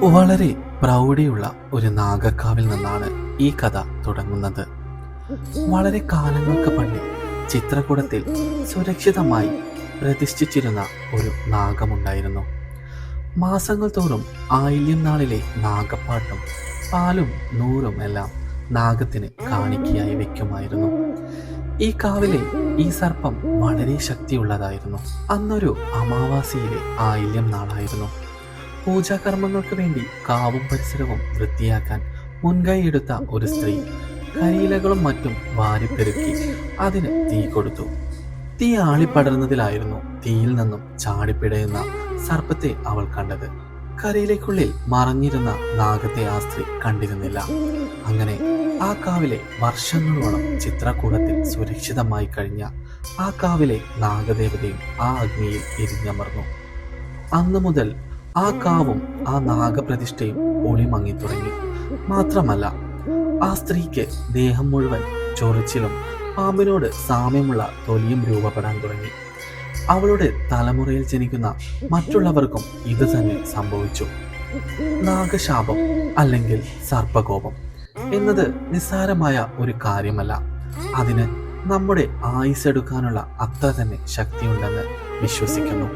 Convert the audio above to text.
വളരെ പ്രൗഢിയുള്ള ഒരു നാഗക്കാവിൽ നിന്നാണ് ഈ കഥ തുടങ്ങുന്നത്. വളരെ കാലങ്ങൾക്ക് പണ്ട് ചിത്രകൂടത്തിൽ സുരക്ഷിതമായി പ്രതിഷ്ഠിച്ചിരുന്ന ഒരു നാഗമുണ്ടായിരുന്നു. മാസങ്ങൾ തോറും ആയില്യം നാളിലെ നാഗപ്പാട്ടും പാലും നൂറും എല്ലാം നാഗത്തിന് കാണിക്കയായി വെക്കുമായിരുന്നു. ഈ കാവിലെ ഈ സർപ്പം വളരെ ശക്തിയുള്ളതായിരുന്നു. അന്നൊരു അമാവാസിയിലെ ആയില്യം നാളായിരുന്നു. പൂജാകർമ്മങ്ങൾക്ക് വേണ്ടി കാവും പരിസരവും വൃത്തിയാക്കാൻ മുൻകൈയെടുത്ത ഒരു സ്ത്രീ കരിയിലകളും മറ്റും വാരിപ്പെരുക്കി അതിന് തീ കൊടുത്തു. തീ ആളിപ്പടർന്നതിലായിരുന്നു തീയിൽ നിന്നും ചാടിപ്പിടയുന്ന സർപ്പത്തെ അവൾ കണ്ടത്. കരിയിലേക്കുള്ളിൽ മറഞ്ഞിരുന്ന നാഗത്തെ ആ സ്ത്രീ കണ്ടിരുന്നില്ല. അങ്ങനെ ആ കാവിലെ വർഷങ്ങളോളം ചിത്രകൂടത്തിൽ സുരക്ഷിതമായി കഴിഞ്ഞ ആ കാവിലെ നാഗദേവതയും ആ അഗ്നിയിൽ എരിഞ്ഞമർന്നു. അന്നു മുതൽ ആ കാവും ആ നാഗപ്രതിഷ്ഠയും ഒളിമങ്ങി തുടങ്ങി. മാത്രമല്ല, ആ സ്ത്രീക്ക് ദേഹം മുഴുവൻ ചൊറിച്ചിലും പാമ്പിനോട് സാമ്യമുള്ള തൊലിയും രൂപപ്പെടാൻ തുടങ്ങി. അവളുടെ തലമുറയിൽ ജനിക്കുന്ന മറ്റുള്ളവർക്കും ഇത് തന്നെ സംഭവിച്ചു. നാഗശാപം അല്ലെങ്കിൽ സർപ്പകോപം എന്നത് നിസ്സാരമായ ഒരു കാര്യമല്ല. അതിന് നമ്മുടെ ആയുസ്സെടുക്കാനുള്ള അത്ര തന്നെ ശക്തിയുണ്ടെന്ന് വിശ്വസിക്കുന്നു.